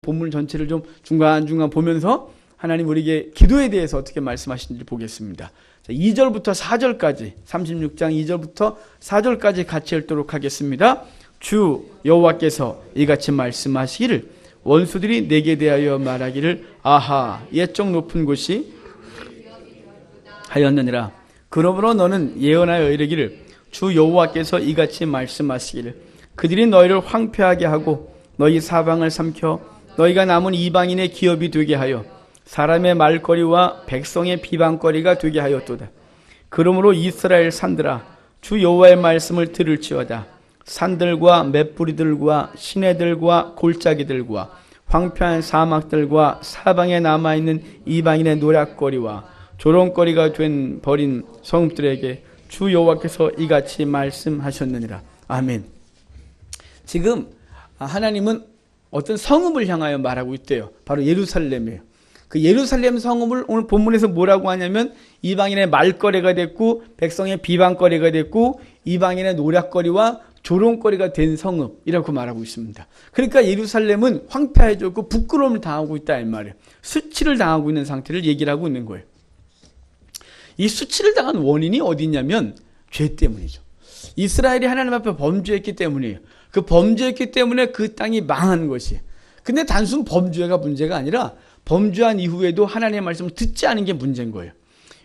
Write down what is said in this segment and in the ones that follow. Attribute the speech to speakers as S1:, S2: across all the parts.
S1: 본문 전체를 좀 중간중간 보면서 하나님 우리에게 기도에 대해서 어떻게 말씀하시는지 보겠습니다. 2절부터 4절까지 36장 2절부터 4절까지 같이 읽도록 하겠습니다. 주 여호와께서 이같이 말씀하시기를 원수들이 내게 대하여 말하기를 아하 옛적 높은 곳이 하였느니라. 그러므로 너는 예언하여 이르기를 주 여호와께서 이같이 말씀하시기를 그들이 너희를 황폐하게 하고 너희 사방을 삼켜 너희가 남은 이방인의 기업이 되게 하여 사람의 말거리와 백성의 비방거리가 되게 하였도다. 그러므로 이스라엘 산들아 주 여호와의 말씀을 들을지어다. 산들과 맷뿌리들과 시내들과 골짜기들과 황폐한 사막들과 사방에 남아있는 이방인의 노략거리와 조롱거리가 된 버린 성읍들에게 주 여호와께서 이같이 말씀하셨느니라. 아멘. 지금 하나님은 어떤 성읍을 향하여 말하고 있대요. 바로 예루살렘이에요. 그 예루살렘 성읍을 오늘 본문에서 뭐라고 하냐면 이방인의 말거리가 됐고 백성의 비방거리가 됐고 이방인의 노략거리와 조롱거리가 된 성읍이라고 말하고 있습니다. 그러니까 예루살렘은 황폐해졌고 부끄러움을 당하고 있다 이 말이에요. 수치를 당하고 있는 상태를 얘기를 하고 있는 거예요. 이 수치를 당한 원인이 어디 있냐면 죄 때문이죠. 이스라엘이 하나님 앞에 범죄했기 때문이에요. 그 범죄했기 때문에 그 땅이 망한 것이에요. 근데 단순 범죄가 문제가 아니라 범죄한 이후에도 하나님의 말씀을 듣지 않은 게 문제인 거예요.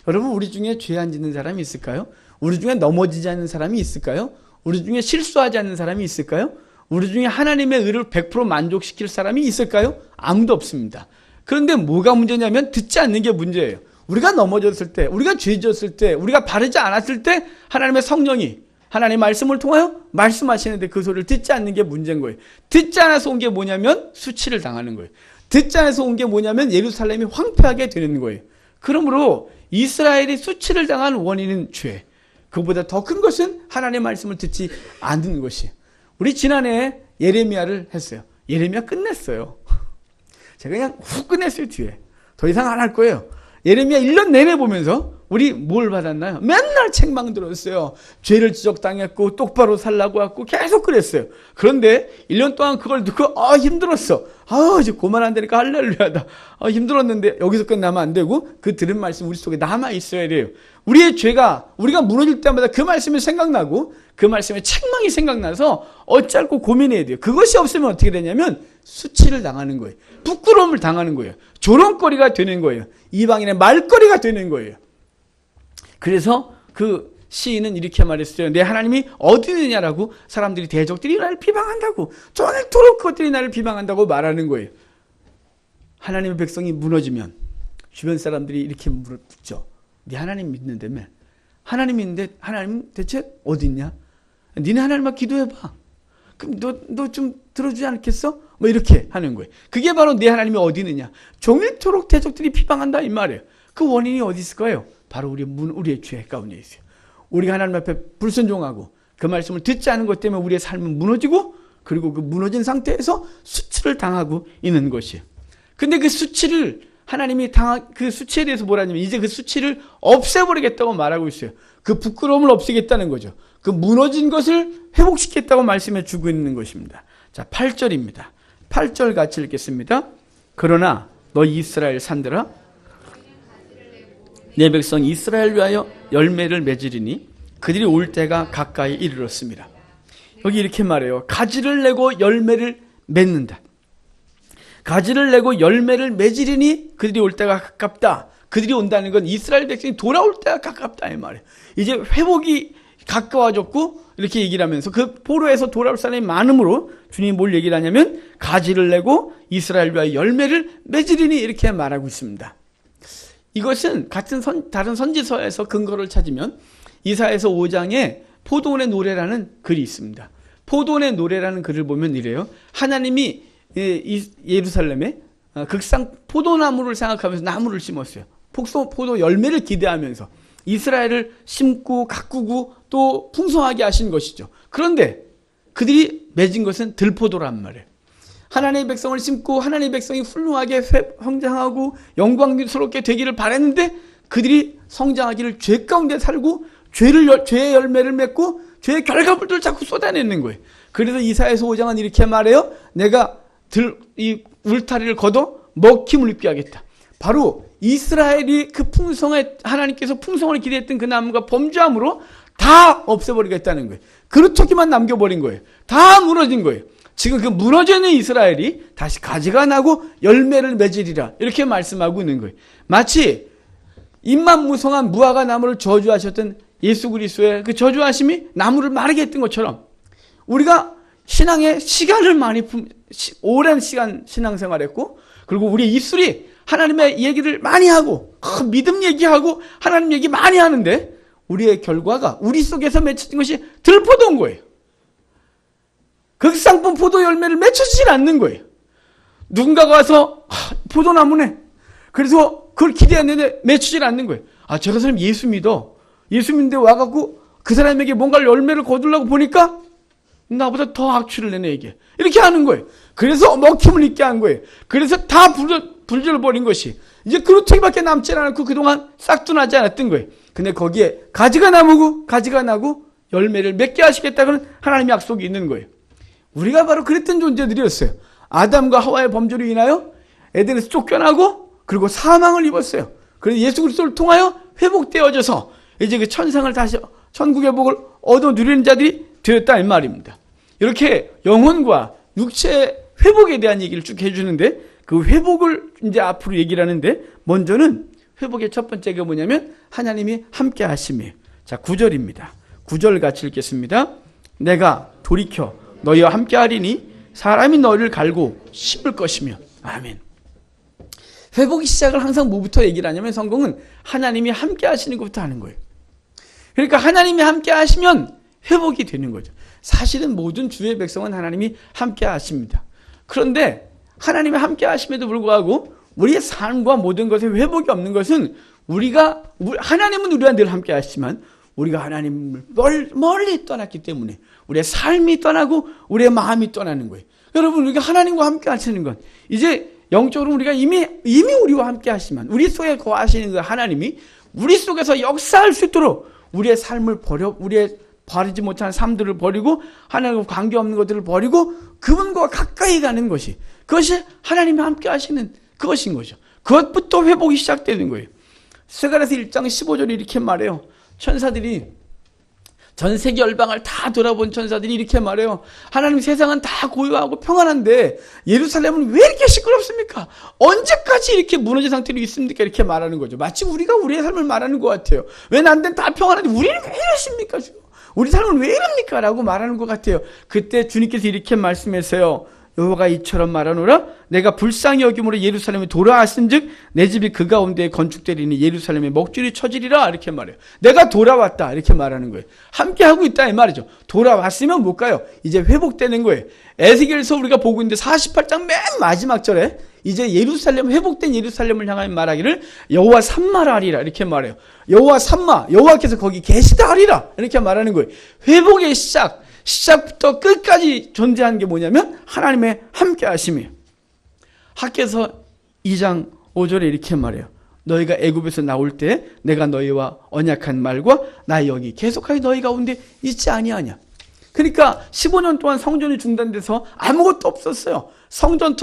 S1: 여러분 우리 중에 죄 안 짓는 사람이 있을까요? 우리 중에 넘어지지 않는 사람이 있을까요? 우리 중에 실수하지 않는 사람이 있을까요? 우리 중에 하나님의 의를 100% 만족시킬 사람이 있을까요? 아무도 없습니다. 그런데 뭐가 문제냐면 듣지 않는 게 문제예요. 우리가 넘어졌을 때, 우리가 죄 지었을 때, 우리가 바르지 않았을 때 하나님의 성령이 하나님의 말씀을 통하여 말씀하시는데 그 소리를 듣지 않는 게 문제인 거예요. 듣지 않아서 온 게 뭐냐면 수치를 당하는 거예요. 듣지 않아서 온 게 뭐냐면 예루살렘이 황폐하게 되는 거예요. 그러므로 이스라엘이 수치를 당한 원인은 죄. 그보다 더 큰 것은 하나님의 말씀을 듣지 않는 것이에요. 우리 지난해 예레미야를 했어요. 예레미야 끝냈어요. 제가 그냥 훅 끝냈어요. 뒤에. 더 이상 안 할 거예요. 예레미야 1년 내내 보면서 우리 뭘 받았나요? 맨날 책망 들었어요. 죄를 지적당했고 똑바로 살라고 했고 계속 그랬어요. 그런데 1년 동안 그걸 듣고 힘들었어. 이제 그만 안 되니까 할렐루야다. 힘들었는데 여기서 끝나면 안 되고 그 들은 말씀 우리 속에 남아 있어야 돼요. 우리의 죄가 우리가 무너질 때마다 그 말씀이 생각나고 그 말씀에 책망이 생각나서 어찌할고 고민해야 돼요. 그것이 없으면 어떻게 되냐면 수치를 당하는 거예요. 부끄러움을 당하는 거예요. 조롱거리가 되는 거예요. 이방인의 말거리가 되는 거예요. 그래서 그 시인은 이렇게 말했어요. 내 하나님이 어디 있느냐라고 사람들이 대적들이 나를 비방한다고 저녁토록 그것들이 나를 비방한다고 말하는 거예요. 하나님의 백성이 무너지면 주변 사람들이 이렇게 묻죠. 네 하나님 믿는다며. 하나님 있는데 하나님 대체 어디 있냐? 니네 하나님만 기도해봐. 그럼 너 좀 들어주지 않겠어? 뭐 이렇게 하는 거예요. 그게 바로 내 하나님이 어디 있느냐? 종일토록 대적들이 비방한다 이 말이에요. 그 원인이 어디 있을까요? 바로 우리의 죄 가운데 있어요. 우리가 하나님 앞에 불순종하고 그 말씀을 듣지 않은 것 때문에 우리의 삶은 무너지고 그리고 그 무너진 상태에서 수치를 당하고 있는 것이에요. 근데 그 수치를 하나님이 그 수치에 대해서 뭐라냐면 이제 그 수치를 없애버리겠다고 말하고 있어요. 그 부끄러움을 없애겠다는 거죠. 그 무너진 것을 회복시키겠다고 말씀해 주고 있는 것입니다. 자, 8절입니다. 8절 같이 읽겠습니다. 그러나 너 이스라엘 산들아 내 백성 이스라엘 위하여 열매를 맺으리니 그들이 올 때가 가까이 이르렀습니다. 여기 이렇게 말해요. 가지를 내고 열매를 맺는다. 가지를 내고 열매를 맺으리니 그들이 올 때가 가깝다. 그들이 온다는 건 이스라엘 백성이 돌아올 때가 가깝다 이 말이에요. 이제 회복이 가까워졌고 이렇게 얘기를 하면서 그 포로에서 돌아올 사람이 많음으로 주님이 뭘 얘기를 하냐면 가지를 내고 이스라엘 위하여 열매를 맺으리니 이렇게 말하고 있습니다. 이것은 같은 다른 선지서에서 근거를 찾으면 이사야서 5장에 포도원의 노래라는 글이 있습니다. 포도원의 노래라는 글을 보면 이래요. 하나님이 예루살렘에 극상 포도나무를 생각하면서 나무를 심었어요. 포도 열매를 기대하면서 이스라엘을 심고 가꾸고 또 풍성하게 하신 것이죠. 그런데 그들이 맺은 것은 들포도란 말이에요. 하나님의 백성을 심고 하나님의 백성이 훌륭하게 성장하고 영광스럽게 되기를 바랬는데 그들이 성장하기를 죄 가운데 살고 죄의 열매를 맺고 죄의 결과물들을 자꾸 쏟아내는 거예요. 그래서 이사야서 5장은 이렇게 말해요. 내가 이 울타리를 걷어 먹힘을 입게 하겠다. 바로 이스라엘이 그 풍성에 하나님께서 풍성을 기대했던 그 나무가 범죄함으로 다 없애버리겠다는 거예요. 그루터기만 남겨버린 거예요. 다 무너진 거예요. 지금 그 무너져 있는 이스라엘이 다시 가지가 나고 열매를 맺으리라 이렇게 말씀하고 있는 거예요. 마치 잎만 무성한 무화과 나무를 저주하셨던 예수 그리스도의 그 저주하심이 나무를 마르게 했던 것처럼 우리가 신앙의 시간을 많이 오랜 시간 신앙생활했고 그리고 우리 입술이 하나님의 얘기를 많이 하고 믿음 얘기하고 하나님 얘기 많이 하는데 우리의 결과가 우리 속에서 맺혀진 것이 들포도인 거예요. 극상품 포도 열매를 맺혀지질 않는 거예요. 누군가가 와서 포도나무네. 그래서 그걸 기대했는데 맺히질 않는 거예요. 저 사람 예수 믿어. 예수 믿는데 와갖고 그 사람에게 뭔가 열매를 거두려고 보니까 나보다 더 악취를 내네 이게. 이렇게 하는 거예요. 그래서 먹힘을 입게 한 거예요. 그래서 다 불절버린 것이 이제 그루터기밖에 남지 않았고 그동안 싹도 나지 않았던 거예요. 근데 거기에 가지가 나고 열매를 맺게 하시겠다고는 하나님의 약속이 있는 거예요. 우리가 바로 그랬던 존재들이었어요. 아담과 하와의 범죄로 인하여 에덴에서 쫓겨나고 그리고 사망을 입었어요. 그래서 예수 그리스도를 통하여 회복되어져서 이제 그 천상을 다시 천국의 복을 얻어 누리는 자들이 되었다 이 말입니다. 이렇게 영혼과 육체의 회복에 대한 얘기를 쭉 해주는데 그 회복을 이제 앞으로 얘기를 하는데 먼저는 회복의 첫 번째가 뭐냐면 하나님이 함께 하심이에요. 자, 9절입니다. 9절 같이 읽겠습니다. 내가 돌이켜 너희와 함께 하리니 사람이 너희를 갈고 심을 것이며. 아멘. 회복의 시작을 항상 뭐부터 얘기를 하냐면 성경은 하나님이 함께 하시는 것부터 하는 거예요. 그러니까 하나님이 함께 하시면 회복이 되는 거죠. 사실은 모든 주의 백성은 하나님이 함께 하십니다. 그런데 하나님이 함께 하심에도 불구하고 우리의 삶과 모든 것에 회복이 없는 것은 하나님은 우리와 늘 함께 하시지만 우리가 하나님을 멀리 떠났기 때문에 우리의 삶이 떠나고 우리의 마음이 떠나는 거예요. 여러분, 우리가 하나님과 함께 하시는 건 이제 영적으로 우리가 이미 우리와 함께 하시면 우리 속에 거하시는 그 하나님이 우리 속에서 역사할 수 있도록 우리의 삶을 우리의 바르지 못한 삶들을 버리고 하나님과 관계없는 것들을 버리고 그분과 가까이 가는 것이 그것이 하나님이 함께 하시는 그것인 거죠. 그것부터 회복이 시작되는 거예요. 스가랴서 1장 15절에 이렇게 말해요. 천사들이 전 세계 열방을 다 돌아본 천사들이 이렇게 말해요. 하나님, 세상은 다 고요하고 평안한데 예루살렘은 왜 이렇게 시끄럽습니까? 언제까지 이렇게 무너진 상태로 있습니까? 이렇게 말하는 거죠. 마치 우리가 우리의 삶을 말하는 것 같아요. 왜 난데는 다 평안한데 우리는 왜 이러십니까? 우리 삶은 왜 이럽니까? 라고 말하는 것 같아요. 그때 주님께서 이렇게 말씀하세요. 여호와가 이처럼 말하노라. 내가 불쌍히 여김으로 예루살렘에 돌아왔은즉 내 집이 그 가운데 건축되리니 예루살렘에 먹줄이 쳐지리라. 이렇게 말해요. 내가 돌아왔다. 이렇게 말하는 거예요. 함께 하고 있다 이 말이죠. 돌아왔으면 못 가요. 이제 회복되는 거예요. 에스겔서 우리가 보고 있는데 48장 맨 마지막 절에 이제 예루살렘, 회복된 예루살렘을 향하여 말하기를 여호와 삼마라 하리라. 이렇게 말해요. 여호와 삼마, 여호와께서 거기 계시다 하리라. 이렇게 말하는 거예요. 회복의 시작부터 끝까지 존재하는 게 뭐냐면 하나님의 함께 하심이에요. 학개서 2장 5절에 이렇게 말해요. 너희가 애굽에서 나올 때 내가 너희와 언약한 말과 나의 영이 계속하여 너희 가운데 있지 아니하냐. 그러니까 15년 동안 성전이 중단돼서 아무것도 없었어요. 성전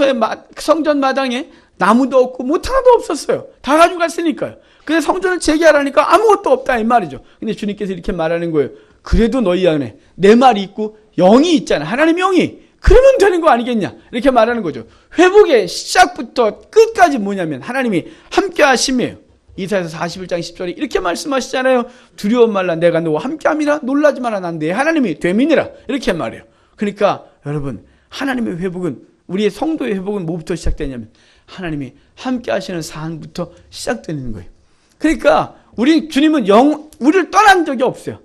S1: 마당에 나무도 없고 못 하나도 없었어요. 다 가져갔으니까요. 근데 성전을 재개하라니까 아무것도 없다 이 말이죠. 근데 주님께서 이렇게 말하는 거예요. 그래도 너희 안에 내 말이 있고 영이 있잖아. 하나님의 영이. 그러면 되는 거 아니겠냐. 이렇게 말하는 거죠. 회복의 시작부터 끝까지 뭐냐면 하나님이 함께 하심이에요. 이사야서 41장 10절에 이렇게 말씀하시잖아요. 두려워 말라. 내가 너와 함께 함이라. 놀라지 마라. 난 내 하나님이 됨이니라. 이렇게 말해요. 그러니까 여러분, 하나님의 회복은, 우리의 성도의 회복은 뭐부터 시작되냐면 하나님이 함께 하시는 사안부터 시작되는 거예요. 그러니까 주님은 우리를 떠난 적이 없어요.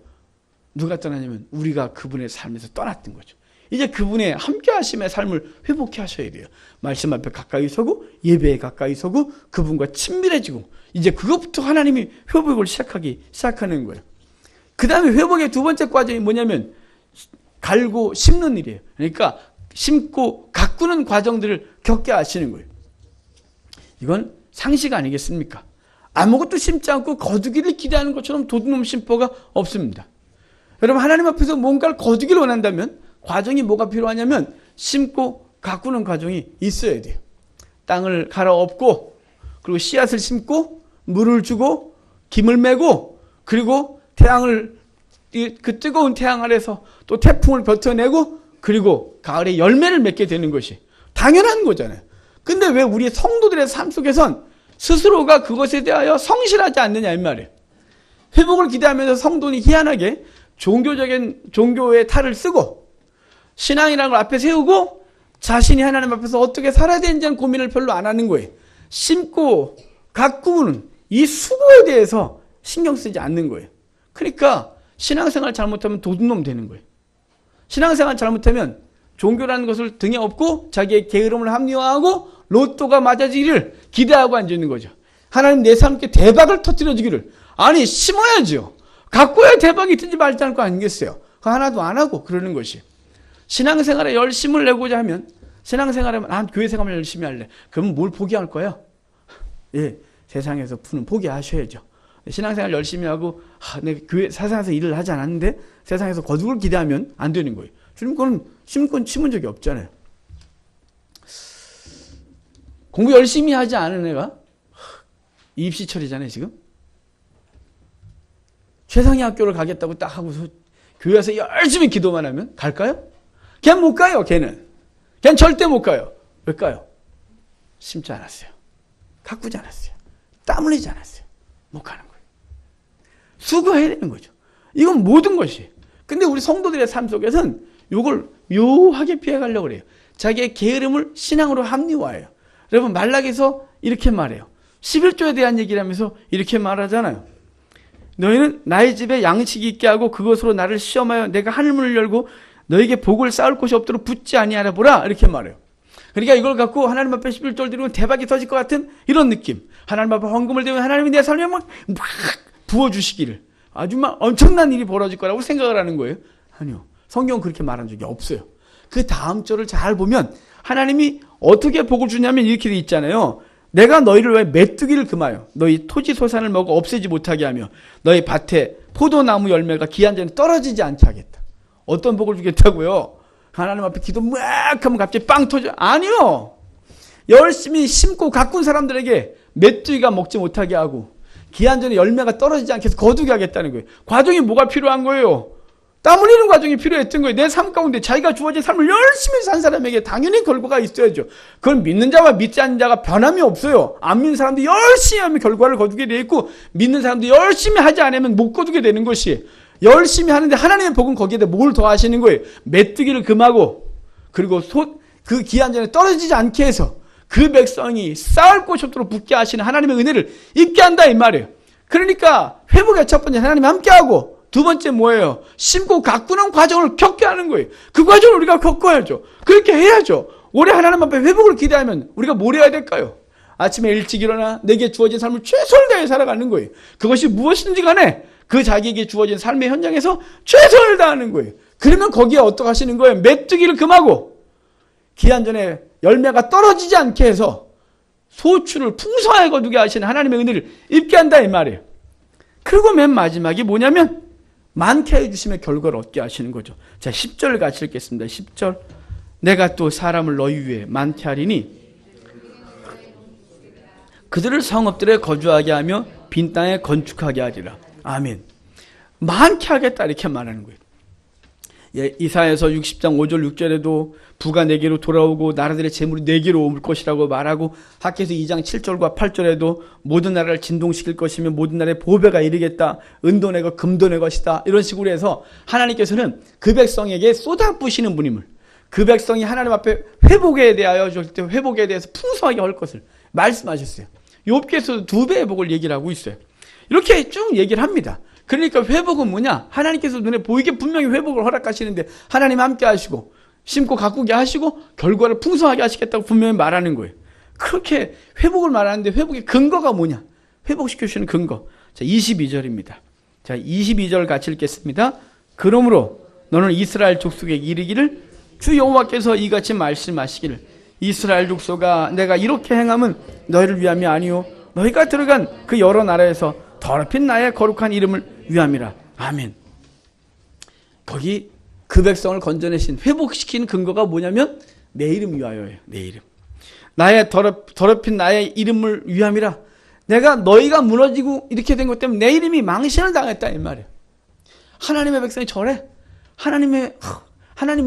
S1: 누가 떠나냐면 우리가 그분의 삶에서 떠났던 거죠. 이제 그분의 함께 하심의 삶을 회복해 하셔야 돼요. 말씀 앞에 가까이 서고 예배에 가까이 서고 그분과 친밀해지고 이제 그것부터 하나님이 회복을 시작하는 거예요. 그 다음에 회복의 두 번째 과정이 뭐냐면 갈고 심는 일이에요. 그러니까 심고 가꾸는 과정들을 겪게 하시는 거예요. 이건 상식 아니겠습니까? 아무것도 심지 않고 거두기를 기대하는 것처럼 도둑놈 심보가 없습니다. 여러분, 하나님 앞에서 뭔가를 거두기를 원한다면 과정이 뭐가 필요하냐면 심고 가꾸는 과정이 있어야 돼요. 땅을 갈아엎고 그리고 씨앗을 심고 물을 주고 김을 메고 그리고 그 뜨거운 태양 아래서 또 태풍을 버텨내고 그리고 가을에 열매를 맺게 되는 것이 당연한 거잖아요. 근데 왜 우리 성도들의 삶 속에선 스스로가 그것에 대하여 성실하지 않느냐 이 말이에요. 회복을 기대하면서 성도는 희한하게 종교의 탈을 쓰고 신앙이라는 걸 앞에 세우고 자신이 하나님 앞에서 어떻게 살아야 되는지 고민을 별로 안 하는 거예요. 심고 가꾸는 이 수고에 대해서 신경 쓰지 않는 거예요. 그러니까 신앙생활 잘못하면 도둑놈 되는 거예요. 신앙생활 잘못하면 종교라는 것을 등에 업고 자기의 게으름을 합리화하고 로또가 맞아지기를 기대하고 앉아있는 거죠. 하나님 내 삶께 대박을 터뜨려주기를. 아니 심어야죠. 가꿔야 대박이 뜨지 말지 않을 거 아니겠어요. 그거 하나도 안 하고 그러는 것이. 신앙생활에 열심을 내고자 하면 신앙생활에 난 교회생활을 열심히 할래. 그러면 뭘 포기할 거예요? 예, 세상에서 푸는 포기하셔야죠. 신앙생활 열심히 하고 내가 교회 세상에서 일을 하지 않았는데 세상에서 거두를 기대하면 안 되는 거예요. 주님께는 심건 심은 적이 없잖아요. 공부 열심히 하지 않은 애가 입시철이잖아요 지금. 최상위 학교를 가겠다고 딱 하고서 교회에서 열심히 기도만 하면 갈까요? 걔는 못 가요. 걔는 절대 못 가요. 왜일까요? 심지 않았어요. 가꾸지 않았어요. 땀 흘리지 않았어요. 못 가는 거예요. 수고해야 되는 거죠. 이건 모든 것이. 근데 우리 성도들의 삶 속에서는 이걸 묘하게 피해가려고 그래요. 자기의 게으름을 신앙으로 합리화해요. 여러분 말락에서 이렇게 말해요. 11조에 대한 얘기를 하면서 이렇게 말하잖아요. 너희는 나의 집에 양식이 있게 하고 그것으로 나를 시험하여 내가 하늘문을 열고 너에게 복을 쌓을 곳이 없도록 붙지 아니하라 보라. 이렇게 말해요. 그러니까 이걸 갖고 하나님 앞에 11조를 드리면 대박이 터질 것 같은 이런 느낌. 하나님 앞에 헌금을 드리면 하나님이 내 삶에 막 부어주시기를 아주 막 엄청난 일이 벌어질 거라고 생각을 하는 거예요. 아니요. 성경은 그렇게 말한 적이 없어요. 그 다음 절을 잘 보면 하나님이 어떻게 복을 주냐면 이렇게 돼 있잖아요. 내가 너희를 왜 메뚜기를 금하여 너희 토지 소산을 먹어 없애지 못하게 하며 너희 밭에 포도나무 열매가 기한 전에 떨어지지 않게 하겠다. 어떤 복을 주겠다고요? 하나님 앞에 기도 막 하면 갑자기 빵 터져. 아니요. 열심히 심고 가꾼 사람들에게 메뚜기가 먹지 못하게 하고 기한 전에 열매가 떨어지지 않게 해서 거두게 하겠다는 거예요. 과정이 뭐가 필요한 거예요? 땀 흘리는 과정이 필요했던 거예요. 내 삶 가운데 자기가 주어진 삶을 열심히 산 사람에게 당연히 결과가 있어야죠. 그건 믿는 자와 믿지 않는 자가 변함이 없어요. 안 믿는 사람도 열심히 하면 결과를 거두게 돼 있고 믿는 사람도 열심히 하지 않으면 못 거두게 되는 것이 열심히 하는데 하나님의 복은 거기에다 뭘 더하시는 거예요. 메뚜기를 금하고 그리고 그 기한 전에 떨어지지 않게 해서 그 백성이 쌓을 곳이 없도록 붙게 하시는 하나님의 은혜를 입게 한다 이 말이에요. 그러니까 회복의 첫 번째 하나님이 함께하고 두 번째 뭐예요? 심고 가꾸는 과정을 겪게 하는 거예요. 그 과정을 우리가 겪어야죠. 그렇게 해야죠. 올해 하나님 앞에 회복을 기대하면 우리가 뭘 해야 될까요? 아침에 일찍 일어나 내게 주어진 삶을 최선을 다해 살아가는 거예요. 그것이 무엇인지 간에 그 자기에게 주어진 삶의 현장에서 최선을 다하는 거예요. 그러면 거기에 어떻게 하시는 거예요? 메뚜기를 금하고 기한 전에 열매가 떨어지지 않게 해서 소출을 풍성하게 거두게 하시는 하나님의 은혜를 입게 한다 이 말이에요. 그리고 맨 마지막이 뭐냐면 많게 해주심의 결과를 얻게 하시는 거죠. 자, 10절 같이 읽겠습니다. 10절. 내가 또 사람을 너희 위에 많게 하리니 그들을 성읍들에 거주하게 하며 빈 땅에 건축하게 하리라. 아멘. 많게 하겠다 이렇게 말하는 거예요. 예, 이사야서 60장 5절 6절에도 부가 내게로 돌아오고 나라들의 재물이 내게로 올 것이라고 말하고 학개서 2장 7절과 8절에도 모든 나라를 진동시킬 것이며 모든 나라의 보배가 이르겠다. 은도 내 것 금도 내 것이다. 이런 식으로 해서 하나님께서는 그 백성에게 쏟아부으시는 분임을 그 백성이 하나님 앞에 회복에 대하여 절대 회복에 대해서 풍성하게 할 것을 말씀하셨어요. 욥기에서도 2배의 복을 얘기를 하고 있어요. 이렇게 쭉 얘기를 합니다. 그러니까 회복은 뭐냐? 하나님께서 눈에 보이게 분명히 회복을 허락하시는데 하나님 함께 하시고 심고 가꾸게 하시고 결과를 풍성하게 하시겠다고 분명히 말하는 거예요. 그렇게 회복을 말하는데 회복의 근거가 뭐냐? 회복시켜주시는 근거. 자, 22절입니다. 자, 22절 같이 읽겠습니다. 그러므로 너는 이스라엘 족속에게 이르기를 주 여호와께서 이같이 말씀하시기를 이스라엘 족속아 내가 이렇게 행함은 너희를 위함이 아니요 너희가 들어간 그 여러 나라에서 더럽힌 나의 거룩한 이름을 위함이라. 아멘. 거기 그 백성을 건져내신 회복시키는 근거가 뭐냐면 내 이름 위하여예요. 내 이름. 나의 더럽힌 나의 이름을 위함이라. 내가 너희가 무너지고 이렇게 된 것 때문에 내 이름이 망신을 당했다 이 말이에요. 하나님의 백성이 저래? 하나님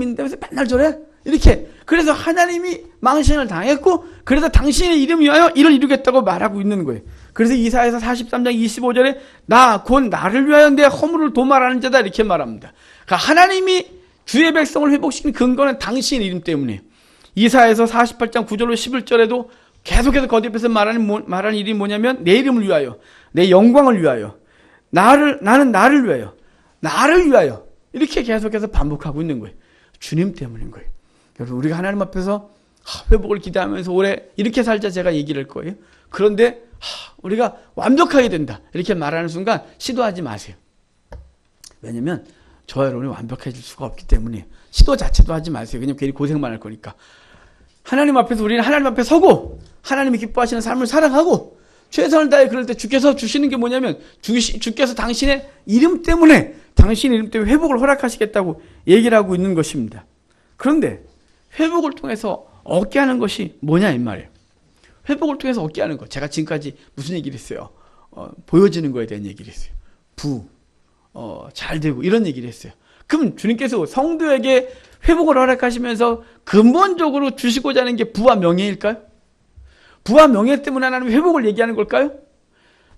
S1: 있는데 맨날 저래? 이렇게. 그래서 하나님이 망신을 당했고, 그래서 당신의 이름 위하여 이를 이루겠다고 말하고 있는 거예요. 그래서 이사야서 43장 25절에 나 곧 나를 위하여 내 허물을 도말하는 자다 이렇게 말합니다. 그러니까 하나님이 주의 백성을 회복시킨 근거는 당신의 이름 때문에. 이사야서 48장 9절로 11절에도 계속해서 거듭해서 말하는 일이 뭐냐면 내 이름을 위하여, 내 영광을 위하여, 나는 나를 위하여 이렇게 계속해서 반복하고 있는 거예요. 주님 때문인 거예요. 여러분, 우리가 하나님 앞에서 회복을 기대하면서 올해 이렇게 살자 제가 얘기를 할 거예요. 그런데 우리가 완벽하게 된다 이렇게 말하는 순간 시도하지 마세요. 왜냐면 저와 여러분이 완벽해질 수가 없기 때문에 시도 자체도 하지 마세요. 그냥 괜히 고생만 할 거니까. 하나님 앞에서 우리는 하나님 앞에 서고 하나님이 기뻐하시는 삶을 살아가고 최선을 다해 그럴 때 주께서 주시는 게 뭐냐면 주께서 당신의 이름 때문에 회복을 허락하시겠다고 얘기를 하고 있는 것입니다. 그런데 회복을 통해서 얻게 하는 것이 뭐냐 이 말이에요. 회복을 통해서 얻게 하는 것. 제가 지금까지 무슨 얘기를 했어요? 보여지는 거에 대한 얘기를 했어요. 잘 되고 이런 얘기를 했어요. 그럼 주님께서 성도에게 회복을 허락하시면서 근본적으로 주시고자 하는 게 부와 명예일까요? 부와 명예 때문에 하나님 회복을 얘기하는 걸까요?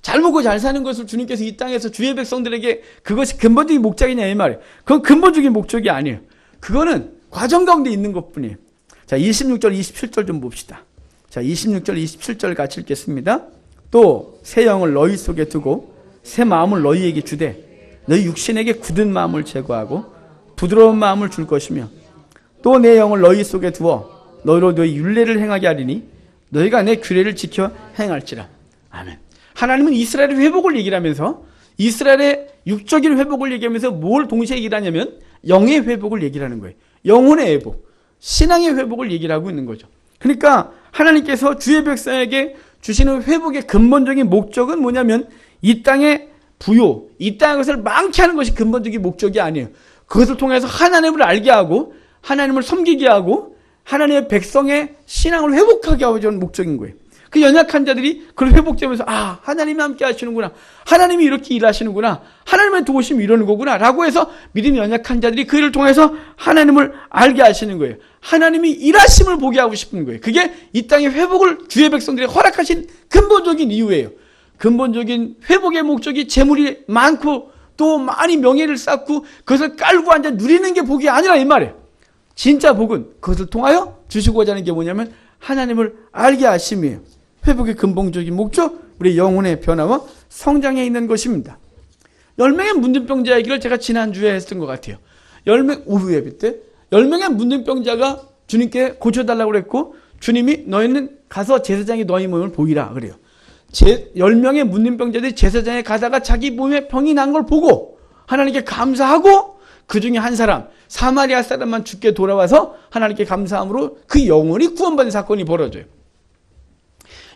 S1: 잘 먹고 잘 사는 것을 주님께서 이 땅에서 주의 백성들에게 그것이 근본적인 목적이냐 이 말이에요. 그건 근본적인 목적이 아니에요. 그거는 과정 가운데 있는 것뿐이에요. 자, 26절 27절 좀 봅시다. 자, 26절 27절 같이 읽겠습니다. 또 새 영을 너희 속에 두고 새 마음을 너희에게 주되 너희 육신에게 굳은 마음을 제거하고 부드러운 마음을 줄 것이며 또 내 영을 너희 속에 두어 너희로 너희 율례를 행하게 하리니 너희가 내 규례를 지켜 행할지라. 아멘. 하나님은 이스라엘의 회복을 얘기를 하면서 이스라엘의 육적인 회복을 얘기하면서 뭘 동시에 얘기를 하냐면 영의 회복을 얘기를 하는 거예요. 영혼의 회복, 신앙의 회복을 얘기를 하고 있는 거죠. 그러니까 하나님께서 주의 백성에게 주시는 회복의 근본적인 목적은 뭐냐면 이 땅의 부요, 이 땅의 것을 많게 하는 것이 근본적인 목적이 아니에요. 그것을 통해서 하나님을 알게 하고 하나님을 섬기게 하고 하나님의 백성의 신앙을 회복하게 하려는 목적인 거예요. 그 연약한 자들이 그걸 회복되면서 하나님이 함께 하시는구나. 하나님이 이렇게 일하시는구나. 하나님의 도우심이 이러는 거구나. 라고 해서 믿음이 연약한 자들이 그 일을 통해서 하나님을 알게 하시는 거예요. 하나님이 일하심을 보게 하고 싶은 거예요. 그게 이 땅의 회복을 주의 백성들이 허락하신 근본적인 이유예요. 근본적인 회복의 목적이 재물이 많고 또 많이 명예를 쌓고 그것을 깔고 앉아 누리는 게 복이 아니라 이 말이에요. 진짜 복은 그것을 통하여 주시고자 하는 게 뭐냐면 하나님을 알게 하심이에요. 회복의 근본적인 목적, 우리 영혼의 변화와 성장에 있는 것입니다. 10명의 문둥병자 얘기를 제가 지난주에 했던 것 같아요. 오후 예배 때 10명의 문둥병자가 주님께 고쳐달라고 그랬고 주님이 너희는 가서 제사장이 너희 몸을 보이라 그래요. 10명의 문둥병자들이 제사장에 가다가 자기 몸에 병이 난 걸 보고 하나님께 감사하고 그 중에 한 사람 사마리아 사람만 죽게 돌아와서 하나님께 감사함으로 그 영혼이 구원받는 사건이 벌어져요.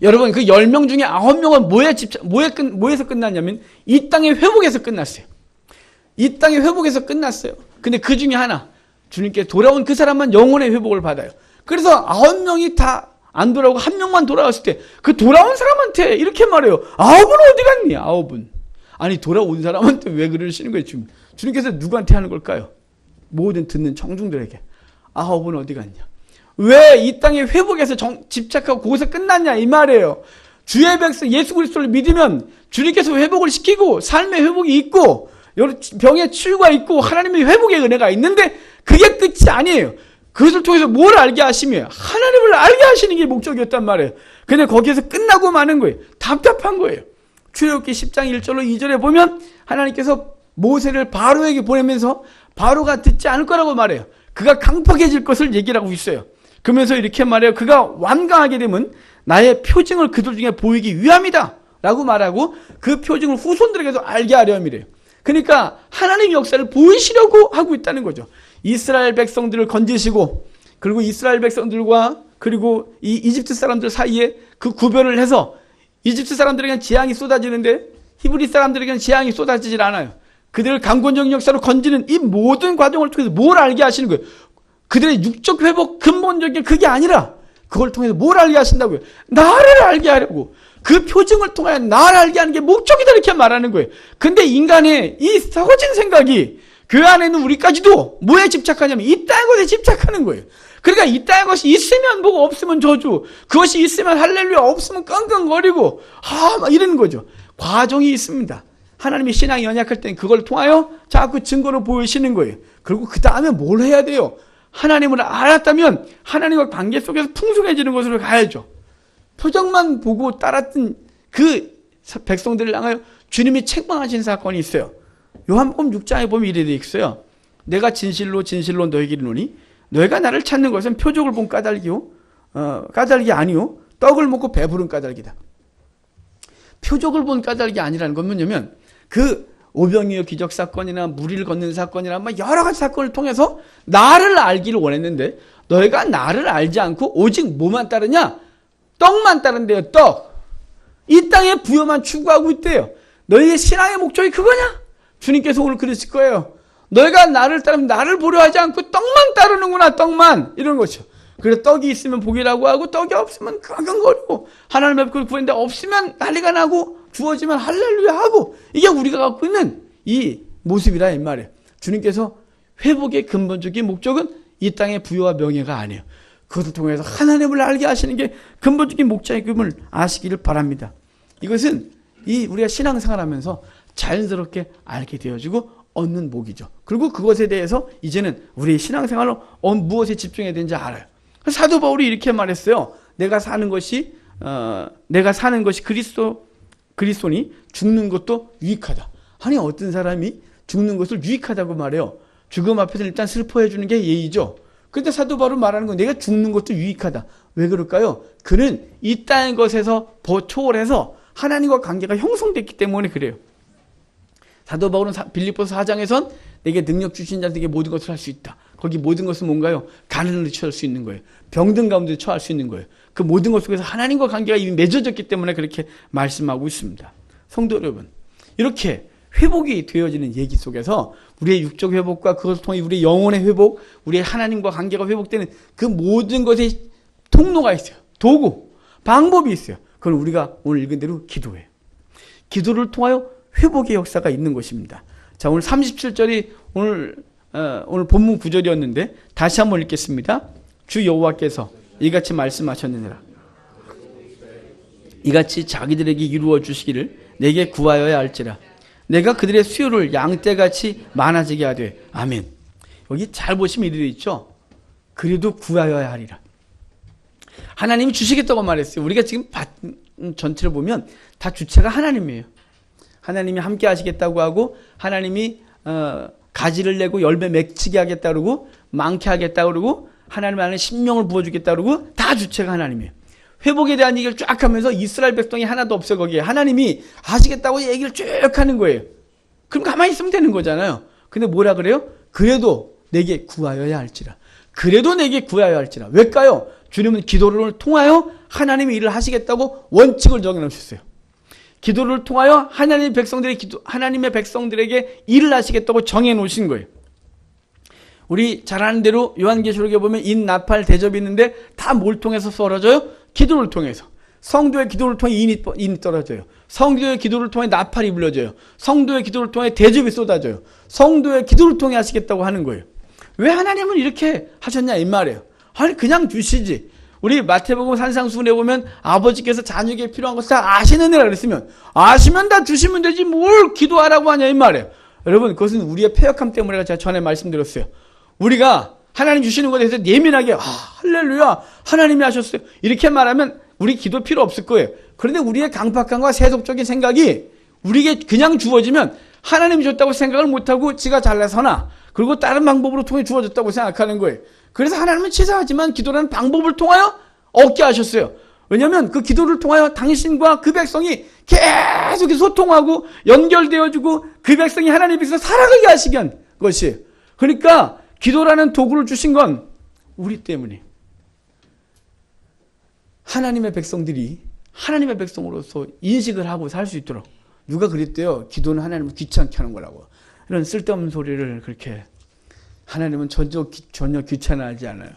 S1: 여러분, 그 10명 중에 9명은 뭐에서 끝났냐면 이 땅의 회복에서 끝났어요. 이 땅의 회복에서 끝났어요. 근데 그 중에 하나, 주님께 돌아온 그 사람만 영혼의 회복을 받아요. 그래서 9명이 다 안 돌아오고 1명만 돌아왔을 때 그 돌아온 사람한테 이렇게 말해요. 9은 어디 갔니? 9은. 아니, 돌아온 사람한테 왜 그러시는 거예요? 주님께서 누구한테 하는 걸까요? 모든 듣는 청중들에게. 9은 어디 갔냐? 왜 이 땅의 회복에서 집착하고 거기서 끝났냐 이 말이에요. 주의 백성 예수 그리스도를 믿으면 주님께서 회복을 시키고 삶의 회복이 있고 병의 치유가 있고 하나님의 회복의 은혜가 있는데 그게 끝이 아니에요. 그것을 통해서 뭘 알게 하시며 하나님을 알게 하시는 게 목적이었단 말이에요. 근데 거기에서 끝나고 마는 거예요. 답답한 거예요. 출애굽기 10장 1절로 2절에 보면 하나님께서 모세를 바로에게 보내면서 바로가 듣지 않을 거라고 말해요. 그가 강팍해질 것을 얘기를 하고 있어요. 그러면서 이렇게 말해요. 그가 완강하게 되면 나의 표징을 그들 중에 보이기 위함이다 라고 말하고 그 표징을 후손들에게도 알게 하려함이래요. 그러니까 하나님의 역사를 보이시려고 하고 있다는 거죠. 이스라엘 백성들을 건지시고 그리고 이스라엘 백성들과 그리고 이 이집트 사람들 사이에 그 구별을 해서 이집트 사람들에게는 재앙이 쏟아지는데 히브리 사람들에게는 재앙이 쏟아지질 않아요. 그들을 강권적인 역사로 건지는 이 모든 과정을 통해서 뭘 알게 하시는 거예요. 그들의 육적 회복 근본적인 그게 아니라 그걸 통해서 뭘 알게 하신다고요? 나를 알게 하려고. 그 표징을 통하여 나를 알게 하는 게 목적이다 이렇게 말하는 거예요. 근데 인간의 이 썩어진 생각이 교회 안에 있는 우리까지도 뭐에 집착하냐면 이 땅의 것에 집착하는 거예요. 그러니까 이 땅의 것이 있으면 뭐고 없으면 저주, 그것이 있으면 할렐루야, 없으면 끙끙거리고 막 이러는 거죠. 과정이 있습니다. 하나님의 신앙이 연약할 때는 그걸 통하여 자꾸 증거로 보이시는 거예요. 그리고 그 다음에 뭘 해야 돼요? 하나님을 알았다면 하나님과 관계 속에서 풍성해지는 곳으로 가야죠. 표정만 보고 따랐던 그 백성들을 향하여 주님이 책망하신 사건이 있어요. 요한복음 6장에 보면 이래 되어 있어요. 내가 진실로 진실로 너에게 이르노니 너희가 나를 찾는 것은 표적을 본 까닭이요, 까닭이 아니요 떡을 먹고 배부른 까닭이다. 표적을 본 까닭이 아니라는 건 뭐냐면 그 오병이어 기적 사건이나 무리를 걷는 사건이나 막 여러 가지 사건을 통해서 나를 알기를 원했는데 너희가 나를 알지 않고 오직 뭐만 따르냐? 떡만 따른대요. 떡. 이 땅의 부여만 추구하고 있대요. 너희의 신앙의 목적이 그거냐? 주님께서 오늘 그러실 거예요. 너희가 나를 따르면 나를 보려 하지 않고 떡만 따르는구나. 떡만. 이런 거죠. 그래서 떡이 있으면 복이라고 하고 떡이 없으면 끙끙거리고 하나님의 그걸 구했는데 없으면 난리가 나고 주어지면 할렐루야 하고 이게 우리가 갖고 있는 이 모습이라 이 말이에요. 주님께서 회복의 근본적인 목적은 이 땅의 부여와 명예가 아니에요. 그것을 통해서 하나님을 알게 하시는 게 근본적인 목적임을 아시기를 바랍니다. 이것은 우리가 신앙생활하면서 자연스럽게 알게 되어지고 얻는 복이죠. 그리고 그것에 대해서 이제는 우리의 신앙생활로 무엇에 집중해야 되는지 알아요. 사도 바울이 이렇게 말했어요. 내가 사는 것이 그리스도니 죽는 것도 유익하다. 아니 어떤 사람이 죽는 것을 유익하다고 말해요. 죽음 앞에서 일단 슬퍼해 주는 게 예의죠. 그런데 사도 바울은 말하는 건 내가 죽는 것도 유익하다. 왜 그럴까요? 그는 이 땅의 것에서 초월해서 하나님과 관계가 형성됐기 때문에 그래요. 사도 바울은 빌립보서 4장에선 내게 능력 주신 자들에게 모든 것을 할 수 있다. 거기 모든 것은 뭔가요? 가난을 처할 수 있는 거예요. 병든 가운데 처할 수 있는 거예요. 그 모든 것 속에서 하나님과 관계가 이미 맺어졌기 때문에 그렇게 말씀하고 있습니다. 성도 여러분, 이렇게 회복이 되어지는 얘기 속에서 우리의 육적 회복과 그것을 통해 우리의 영혼의 회복, 우리의 하나님과 관계가 회복되는 그 모든 것에 통로가 있어요. 도구, 방법이 있어요. 그건 우리가 오늘 읽은 대로 기도예요. 기도를 통하여 회복의 역사가 있는 것입니다. 자, 오늘 37절이 오늘 본문 9절이었는데 다시 한번 읽겠습니다. 주 여호와께서 이같이 말씀하셨느니라. 이같이 자기들에게 이루어 주시기를 내게 구하여야 할지라. 내가 그들의 수요를 양떼같이 많아지게 하되. 아멘. 여기 잘 보시면 이르되 있죠. 그래도 구하여야 하리라. 하나님이 주시겠다고 말했어요. 우리가 지금 전체를 보면 다 주체가 하나님이에요. 하나님이 함께 하시겠다고 하고 하나님이 가지를 내고 열매 맺히게 하겠다 그러고 많게 하겠다 그러고 하나님 안에 신명을 부어주겠다 그러고 다 주체가 하나님이에요. 회복에 대한 얘기를 쫙 하면서 이스라엘 백성이 하나도 없어요. 거기에 하나님이 하시겠다고 얘기를 쭉 하는 거예요. 그럼 가만히 있으면 되는 거잖아요. 근데 뭐라 그래요? 그래도 내게 구하여야 할지라. 그래도 내게 구하여야 할지라. 왜일까요? 주님은 기도를 통하여 하나님이 일을 하시겠다고 원칙을 정해놓으셨어요. 기도를 통하여 하나님의 백성들에게 일을 하시겠다고 정해놓으신 거예요. 우리 잘 아는 대로 요한계시록에 보면 인나팔 대접이 있는데 다 뭘 통해서 쏟아져요? 기도를 통해서. 성도의 기도를 통해 인이 떨어져요. 성도의 기도를 통해 나팔이 불려져요. 성도의 기도를 통해 대접이 쏟아져요. 성도의 기도를 통해 하시겠다고 하는 거예요. 왜 하나님은 이렇게 하셨냐 이 말이에요. 아니 그냥 주시지. 우리 마태복음 산상수훈에 보면 아버지께서 자녀에게 필요한 것을 다 아시느니라 그랬으면 아시면 다 주시면 되지 뭘 기도하라고 하냐 이 말이에요. 여러분 그것은 우리의 패역함 때문에 제가 전에 말씀드렸어요. 우리가 하나님 주시는 것에 대해서 예민하게 할렐루야 하나님이 하셨어요 이렇게 말하면 우리 기도 필요 없을 거예요. 그런데 우리의 강팍함과 세속적인 생각이 우리에게 그냥 주어지면 하나님이 줬다고 생각을 못하고 지가 잘나서나 그리고 다른 방법으로 통해 주어졌다고 생각하는 거예요. 그래서 하나님은 치사하지만 기도라는 방법을 통하여 얻게 하셨어요. 왜냐하면 그 기도를 통하여 당신과 그 백성이 계속 소통하고 연결되어지고 그 백성이 하나님 앞에서 살아가게 하시기 위한 것이에요. 그러니까 기도라는 도구를 주신 건 우리 때문에 하나님의 백성들이 하나님의 백성으로서 인식을 하고 살 수 있도록 누가 그랬대요. 기도는 하나님을 귀찮게 하는 거라고. 이런 쓸데없는 소리를 그렇게 하나님은 전혀 귀찮아하지 않아요.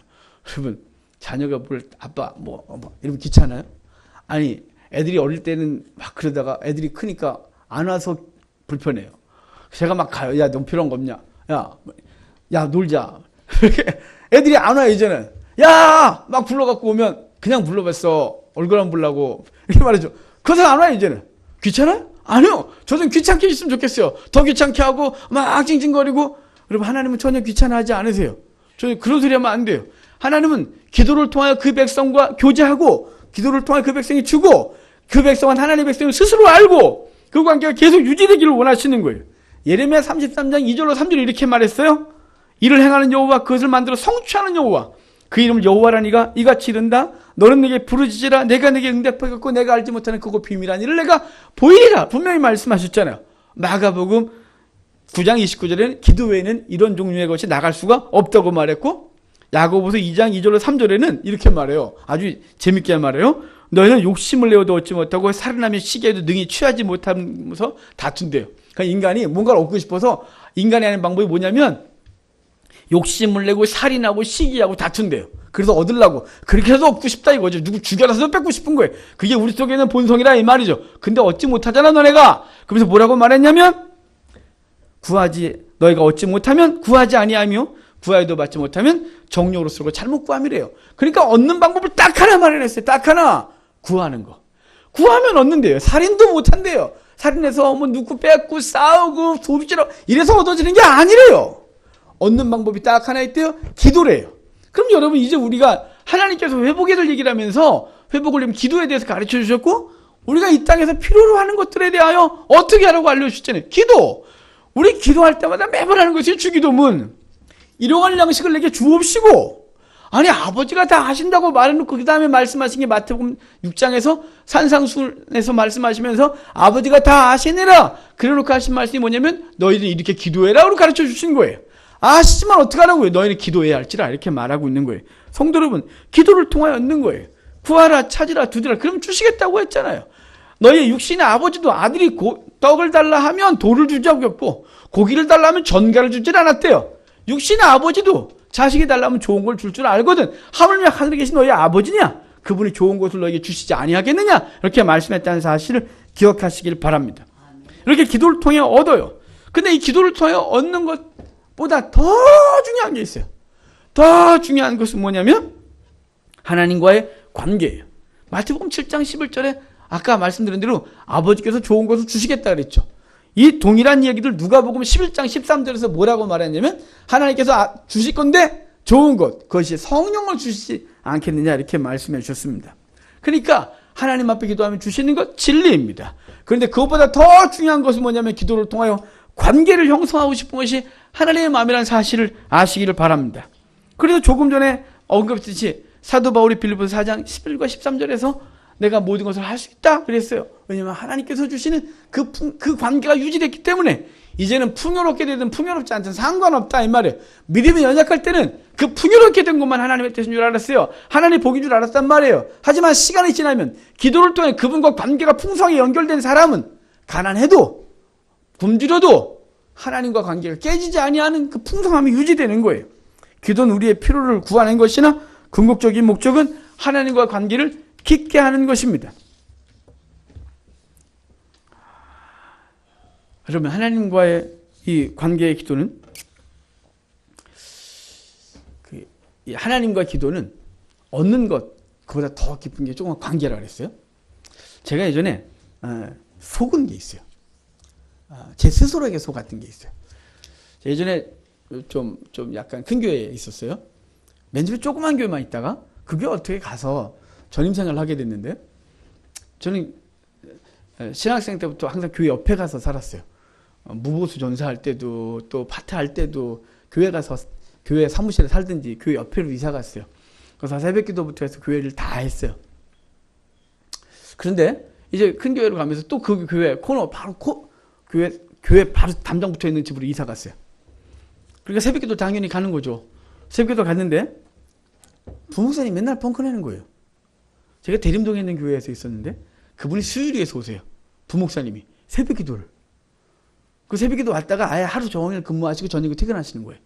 S1: 여러분 자녀가 뭘 아빠 이러면 귀찮아요? 아니 애들이 어릴 때는 막 그러다가 애들이 크니까 안 와서 불편해요. 제가 막 가요. 야, 너 필요한 거 없냐? 야, 놀자. 애들이 안 와요, 이제는. 야! 막 불러갖고 오면 그냥 불러봤어. 얼굴 안 보려고. 이렇게 말해줘. 그래서 안 와요, 이제는. 귀찮아요? 아니요. 저 좀 귀찮게 했으면 좋겠어요. 더 귀찮게 하고 막 찡찡거리고. 여러분, 하나님은 전혀 귀찮아하지 않으세요. 저는 그런 소리 하면 안 돼요. 하나님은 기도를 통하여 그 백성과 교제하고 기도를 통하여 그 백성이 주고 그 백성은 하나님의 백성을 스스로 알고 그 관계가 계속 유지되기를 원하시는 거예요. 예레미야 33장 2절로 3절에 이렇게 말했어요. 이를 행하는 여호와 그것을 만들어 성취하는 여호와 그 이름을 여호와라니가 이같이 이른다. 너는 내게 부르짖으라. 내가 내게 응답하겠고 내가 알지 못하는 그곳 비밀한 일을 내가 보이리라. 분명히 말씀하셨잖아요. 마가복음 9장 29절에는 기도 외에는 이런 종류의 것이 나갈 수가 없다고 말했고 야고보서 2장 2절로 3절에는 이렇게 말해요. 아주 재밌게 말해요. 너희는 욕심을 내어도 얻지 못하고 살인하며 시기에도 능히 취하지 못하면서 다툰대요. 그러니까 인간이 뭔가를 얻고 싶어서 인간이 하는 방법이 뭐냐면 욕심을 내고 살인하고 시기하고 다툰대요. 그래서 얻으려고 그렇게 해서 얻고 싶다 이거죠. 누구 죽여라서 뺏고 싶은 거예요. 그게 우리 속에 있는 본성이라 이 말이죠. 근데 얻지 못하잖아 너네가. 그래서 뭐라고 말했냐면 너희가 얻지 못하면 구하지 아니하며 구하여도 받지 못하면 정욕으로 쓰고 잘못 구함이래요. 그러니까 얻는 방법을 딱 하나 마련했어요. 딱 하나. 구하는 거. 구하면 얻는데요. 살인도 못한대요. 살인해서 누구 뺏고 싸우고 소비지로 이래서 얻어지는 게 아니래요. 얻는 방법이 딱 하나 있대요. 기도래요. 그럼 여러분 이제 우리가 하나님께서 회복에 대해 얘기를 하면서 회복을 위한 기도에 대해서 가르쳐 주셨고 우리가 이 땅에서 필요로 하는 것들에 대하여 어떻게 하라고 알려주셨잖아요. 기도. 우리 기도할 때마다 매번 하는 것이 주기도문. 일용할 양식을 내게 주옵시고 아니 아버지가 다 하신다고 말해놓고 그 다음에 말씀하신 게 마태복음 6장에서 산상순에서 말씀하시면서 아버지가 다 아시니라 그래놓고 하신 말씀이 뭐냐면 너희들 이렇게 기도해라 고 가르쳐 주신 거예요. 아시지만 어떡하라고요. 너희는 기도해야 할지라 이렇게 말하고 있는 거예요. 성도 여러분 기도를 통하여 얻는 거예요. 구하라 찾으라 두드라 그럼 주시겠다고 했잖아요. 너희 육신의 아버지도 아들이 떡을 달라 하면 돌을 주자고 했고 고기를 달라 하면 전갈을 주질 않았대요. 육신의 아버지도 자식이 달라면 좋은 걸 줄 줄 알거든. 하물며 하늘에 계신 너희 아버지냐? 그분이 좋은 것을 너에게 주시지 아니하겠느냐? 이렇게 말씀했다는 사실을 기억하시길 바랍니다. 이렇게 기도를 통해 얻어요. 근데 이 기도를 통해 얻는 것보다 더 중요한 게 있어요. 더 중요한 것은 뭐냐면 하나님과의 관계예요. 마태복음 7장 11절에 아까 말씀드린 대로 아버지께서 좋은 것을 주시겠다 그랬죠. 이 동일한 얘기들 누가복음 11장 13절에서 뭐라고 말했냐면 하나님께서 주실 건데 좋은 것 그것이 성령을 주시지 않겠느냐 이렇게 말씀해 주셨습니다. 그러니까 하나님 앞에 기도하면 주시는 것 진리입니다. 그런데 그것보다 더 중요한 것은 뭐냐면 기도를 통하여 관계를 형성하고 싶은 것이 하나님의 마음이라는 사실을 아시기를 바랍니다. 그래서 조금 전에 언급했듯이 사도 바울이 빌립보서 4장 11과 13절에서 내가 모든 것을 할 수 있다 그랬어요. 왜냐하면 하나님께서 주시는 그 관계가 유지됐기 때문에 이제는 풍요롭게 되든 풍요롭지 않든 상관없다 이 말이에요. 믿음이 연약할 때는 그 풍요롭게 된 것만 하나님의 뜻인 줄 알았어요. 하나님의 복인 줄 알았단 말이에요. 하지만 시간이 지나면 기도를 통해 그분과 관계가 풍성하게 연결된 사람은 가난해도 굶주려도 하나님과 관계가 깨지지 아니하는 그 풍성함이 유지되는 거예요. 기도는 우리의 필요를 구하는 것이나 궁극적인 목적은 하나님과 관계를 깊게 하는 것입니다. 그러면 하나님과의 이 관계의 기도는 하나님과 기도는 얻는 것 그보다 더 깊은 게 조금 관계라 그랬어요. 제가 예전에 속은 게 있어요. 제 스스로에게 속았던 게 있어요. 예전에 좀 약간 큰 교회에 있었어요. 맨 집에 조그만 교회만 있다가 그 교회 어떻게 가서 전임생활을 하게 됐는데 저는 신학생 때부터 항상 교회 옆에 가서 살았어요. 무보수 전사할 때도 또 파트할 때도 교회 가서 교회 사무실에 살든지 교회 옆으로 이사 갔어요. 그래서 새벽기도부터 해서 교회를 다 했어요. 그런데 이제 큰 교회로 가면서 또 그 교회 코너 바로 교회 바로 담장 붙어 있는 집으로 이사 갔어요. 그러니까 새벽기도 당연히 가는 거죠. 새벽기도 갔는데 부목사님 맨날 펑크내는 거예요. 제가 대림동에 있는 교회에서 있었는데 그분이 수유리에서 오세요. 부목사님이 새벽기도를. 그 새벽기도 왔다가 아예 하루 종일 근무하시고 저녁에 퇴근하시는 거예요.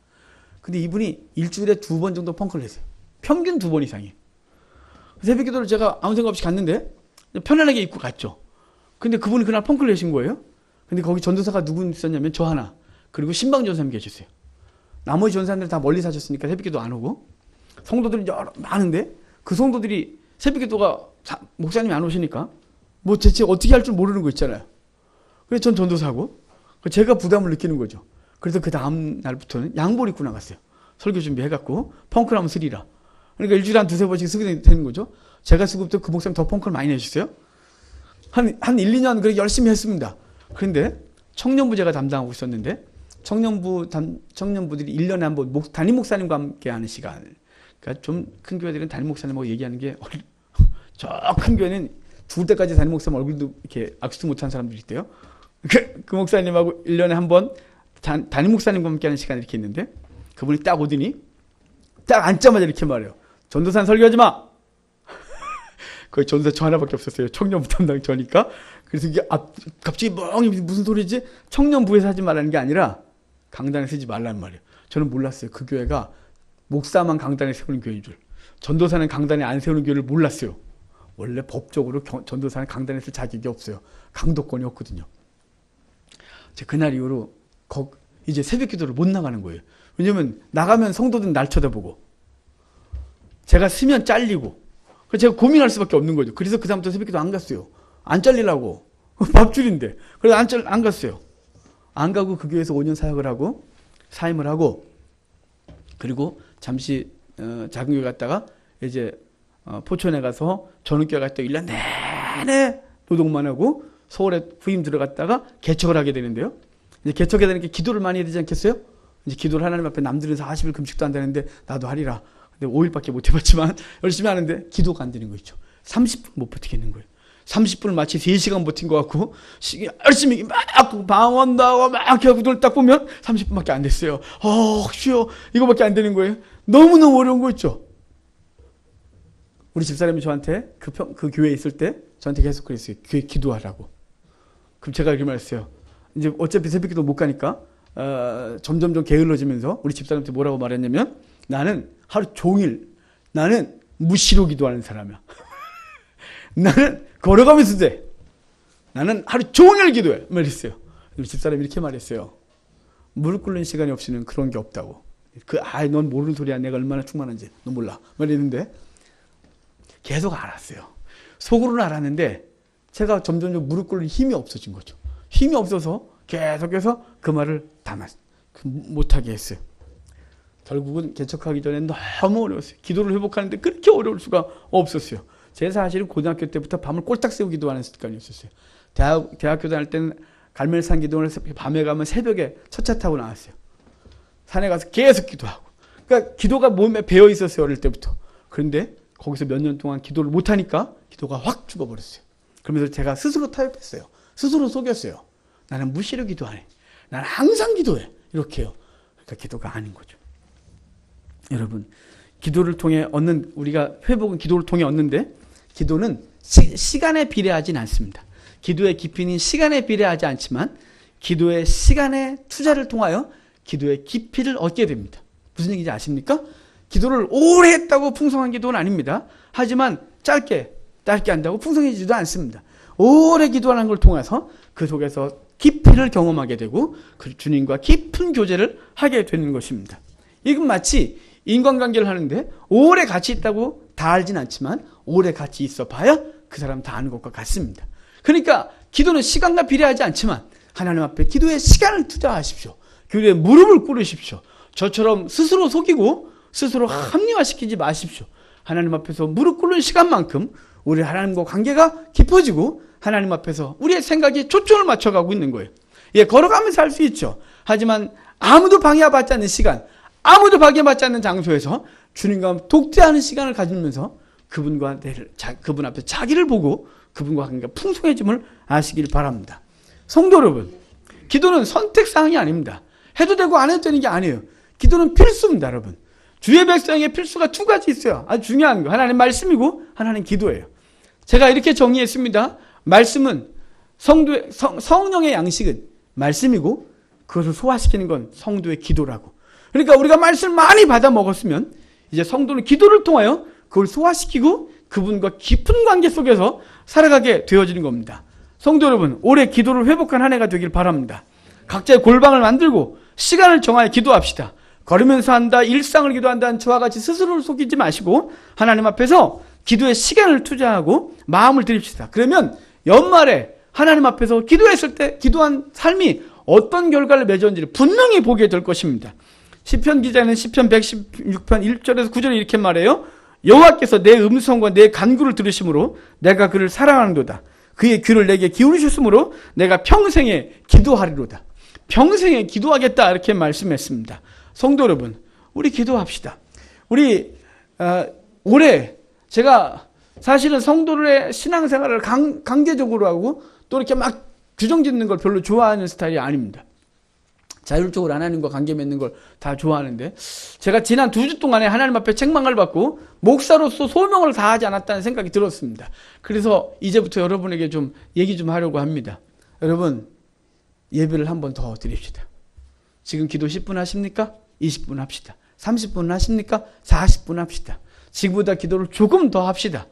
S1: 근데 이분이 일주일에 2번 정도 펑크를 했어요. 평균 2번 이상이에요. 새벽 기도를 제가 아무 생각 없이 갔는데 편안하게 입고 갔죠. 근데 그분이 그날 펑크를 내신 거예요. 근데 거기 전도사가 누구 있었냐면 저 하나, 그리고 신방 전사님 계셨어요. 나머지 전사님들 다 멀리 사셨으니까 새벽 기도 안 오고, 성도들이 많은데 그 성도들이 새벽 기도가 목사님이 안 오시니까 뭐 대체 어떻게 할 줄 모르는 거 있잖아요. 그래서 전 전도사고 제가 부담을 느끼는 거죠. 그래서 그 다음 날부터는 양복 입고 나갔어요. 설교 준비해갖고 펑크라면 쓰리라. 그러니까 일주일에 한 두세 번씩 쓰게 되는 거죠. 제가 쓰고 또 그 목사님 더 펑크를 많이 내주세요. 한 1, 2년 그렇게 열심히 했습니다. 그런데 청년부 제가 담당하고 있었는데 청년부들이 1년에 한 번 담임 목사님과 함께 하는 시간. 그러니까 좀 큰 교회들은 담임 목사님하고 얘기하는 게 저 큰 교회는 죽을 때까지 담임 목사님 얼굴도 이렇게 악수도 못한 사람들이 있대요. 그 목사님하고 1년에 한 번 담임 목사님과 함께 하는 시간 이렇게 있는데 그분이 딱 오더니 딱 앉자마자 이렇게 말해요. 전도사는 설교하지 마. 거의 전도사 저 하나밖에 없었어요. 청년부 담당 저니까. 그래서 이게 갑자기 멍이 무슨 소리지? 청년부에서 하지 말라는 게 아니라 강단에 서지 말라는 말이에요. 저는 몰랐어요. 그 교회가 목사만 강단에 세우는 교회인 줄. 전도사는 강단에 안 세우는 교회를 몰랐어요. 원래 법적으로 전도사는 강단에 쓸 자격이 없어요. 강도권이 없거든요. 그날 이후로 이제 새벽 기도를 못 나가는 거예요. 왜냐면 나가면 성도들은 날 쳐다보고 제가 쓰면 잘리고 제가 고민할 수밖에 없는 거죠. 그래서 그 다음부터 새벽 기도 안 갔어요. 안 잘리려고. 밥줄인데. 그래서 안 갔어요. 안 가고 그 교회에서 5년 사역을 하고 사임을 하고 그리고 잠시 작은 교회 갔다가 이제 포천에 가서 전원교회 갔다 1년 내내 노동만 하고 서울에 후임 들어갔다가 개척을 하게 되는데요. 이제 개척해야 되니까 기도를 많이 해야 되지 않겠어요? 이제 기도를 하나님 앞에 남들은 40일 금식도 한다는데 나도 하리라. 근데 5일밖에 못 해봤지만 열심히 하는데 기도가 안 되는 거 있죠. 30분 못 버티겠는 거예요. 30분을 마치 3시간 버틴 것 같고 열심히 막 방언다고 막 하고 눈을 딱 보면 30분밖에 안 됐어요. 쉬워. 이거밖에 안 되는 거예요. 너무너무 어려운 거 있죠. 우리 집사람이 저한테 그 교회에 있을 때 저한테 계속 그랬어요. 교회 기도하라고. 그럼 제가 이렇게 말했어요. 이제 어차피 새벽기도 못 가니까 점점 게을러지면서 우리 집사람한테 뭐라고 말했냐면 나는 하루 종일 나는 무시로 기도하는 사람이야. 나는 걸어가면서 돼. 나는 하루 종일 기도해. 말했어요. 우리 집사람이 이렇게 말했어요. 무릎 꿇는 시간이 없이는 그런 게 없다고. 넌 모르는 소리야. 내가 얼마나 충만한지. 너 몰라. 말했는데 계속 알았어요. 속으로는 알았는데 제가 점점 무릎 꿇는 힘이 없어진 거죠. 힘이 없어서 계속해서 그 말을 못하게 했어요. 결국은 개척하기 전에 너무 어려웠어요. 기도를 회복하는데 그렇게 어려울 수가 없었어요. 제 사실은 고등학교 때부터 밤을 꼴딱 새고 기도하는 습관이 있었어요. 대학교 다닐 때는 갈멜산 기도를 밤에 가면 새벽에 첫차 타고 나왔어요. 산에 가서 계속 기도하고. 그러니까 기도가 몸에 배어 있었어요. 어릴 때부터. 그런데 거기서 몇 년 동안 기도를 못하니까 기도가 확 죽어버렸어요. 그러면서 제가 스스로 타협했어요. 스스로 속였어요. 나는 무시로 기도하네. 나는 항상 기도해. 이렇게 해요. 그러니까 기도가 아닌 거죠. 여러분, 기도를 통해 우리가 회복은 기도를 통해 얻는데 기도는 시간에 비례하진 않습니다. 기도의 깊이는 시간에 비례하지 않지만 기도의 시간의 투자를 통하여 기도의 깊이를 얻게 됩니다. 무슨 얘기인지 아십니까? 기도를 오래 했다고 풍성한 기도는 아닙니다. 하지만 짧게 한다고 풍성해지지도 않습니다. 오래 기도하는 걸 통해서 그 속에서 깊이를 경험하게 되고 그 주님과 깊은 교제를 하게 되는 것입니다. 이건 마치 인간관계를 하는데 오래 같이 있다고 다 알진 않지만 오래 같이 있어 봐야 그 사람 다 아는 것과 같습니다. 그러니까 기도는 시간과 비례하지 않지만 하나님 앞에 기도에 시간을 투자하십시오. 기도에 무릎을 꿇으십시오. 저처럼 스스로 속이고 스스로 합리화시키지 마십시오. 하나님 앞에서 무릎 꿇는 시간만큼 우리 하나님과 관계가 깊어지고 하나님 앞에서 우리의 생각에 초점을 맞춰가고 있는 거예요. 걸어가면서 할 수 있죠. 하지만 아무도 방해받지 않는 시간, 아무도 방해받지 않는 장소에서 주님과 독대하는 시간을 가지면서 그분 앞에 자기를 보고 그분과 관계가 풍성해짐을 아시길 바랍니다. 성도 여러분, 기도는 선택사항이 아닙니다. 해도 되고 안 해도 되는 게 아니에요. 기도는 필수입니다, 여러분. 주의 백성에게 필수가 2가지 있어요. 아주 중요한 거. 하나는 말씀이고 하나는 기도예요. 제가 이렇게 정의했습니다. 말씀은 성령의 양식은 말씀이고 그것을 소화시키는 건 성도의 기도라고. 그러니까 우리가 말씀을 많이 받아 먹었으면 이제 성도는 기도를 통하여 그걸 소화시키고 그분과 깊은 관계 속에서 살아가게 되어지는 겁니다. 성도 여러분, 올해 기도를 회복한 한 해가 되길 바랍니다. 각자의 골방을 만들고 시간을 정하여 기도합시다. 걸으면서 한다, 일상을 기도한다는 저와 같이 스스로를 속이지 마시고 하나님 앞에서 기도에 시간을 투자하고 마음을 들입시다. 그러면 연말에 하나님 앞에서 기도했을 때 기도한 삶이 어떤 결과를 맺었는지를 분명히 보게 될 것입니다. 시편 기자는 시편 116편 1절에서 9절에 이렇게 말해요. 여호와께서 내 음성과 내 간구를 들으심으로 내가 그를 사랑하는도다. 그의 귀를 내게 기울이셨으므로 내가 평생에 기도하리로다. 평생에 기도하겠다 이렇게 말씀했습니다. 성도 여러분, 우리 기도합시다. 우리 올해 제가 사실은 성도들의 신앙생활을 강제적으로 하고 또 이렇게 막 규정짓는 걸 별로 좋아하는 스타일이 아닙니다. 자율적으로 하나님과 관계 맺는 걸 다 좋아하는데 제가 지난 2주 동안에 하나님 앞에 책망을 받고 목사로서 소명을 다하지 않았다는 생각이 들었습니다. 그래서 이제부터 여러분에게 좀 얘기 좀 하려고 합니다. 여러분, 예배를 한 번 더 드립시다. 지금 기도 10분 하십니까? 20분 합시다. 30분 하십니까? 40분 합시다. 지금보다 기도를 조금 더 합시다.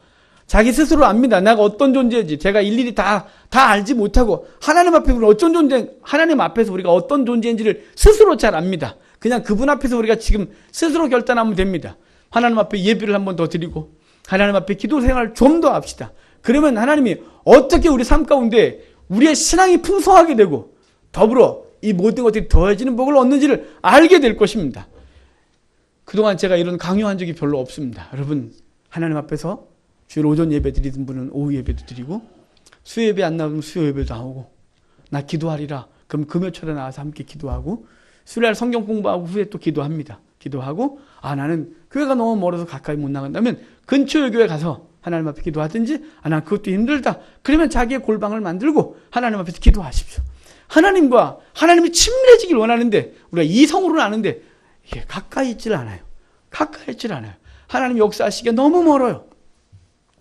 S1: 자기 스스로 압니다. 내가 어떤 존재인지 제가 일일이 다 알지 못하고 하나님 앞에 우리 어떤 존재, 하나님 앞에서 우리가 어떤 존재인지를 스스로 잘 압니다. 그냥 그분 앞에서 우리가 지금 스스로 결단하면 됩니다. 하나님 앞에 예배를 한 번 더 드리고 하나님 앞에 기도 생활을 좀 더 합시다. 그러면 하나님이 어떻게 우리 삶 가운데 우리의 신앙이 풍성하게 되고 더불어 이 모든 것들이 더해지는 복을 얻는지를 알게 될 것입니다. 그동안 제가 이런 강요한 적이 별로 없습니다. 여러분, 하나님 앞에서 주일 오전 예배 드리던 분은 오후 예배도 드리고 수요 예배 안 나오면 수요 예배도 나오고 나 기도하리라 그럼 금요철에 나와서 함께 기도하고 수요일 성경 공부하고 후에 또 기도합니다. 기도하고 나는 교회가 너무 멀어서 가까이 못 나간다면 근처의 교회 가서 하나님 앞에 기도하든지 난 그것도 힘들다. 그러면 자기의 골방을 만들고 하나님 앞에서 기도하십시오. 하나님과 하나님이 친밀해지길 원하는데 우리가 이성으로는 아는데 이게 가까이 있질 않아요. 가까이 있질 않아요. 하나님 역사하시기가 너무 멀어요.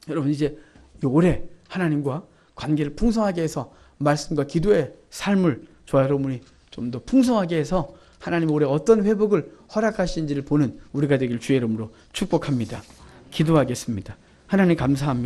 S1: 여러분, 이제 올해 하나님과 관계를 풍성하게 해서 말씀과 기도의 삶을 저와 여러분이 좀 더 풍성하게 해서 하나님 올해 어떤 회복을 허락하시는지를 보는 우리가 되길 주의 이름으로 축복합니다. 기도하겠습니다. 하나님 감사합니다.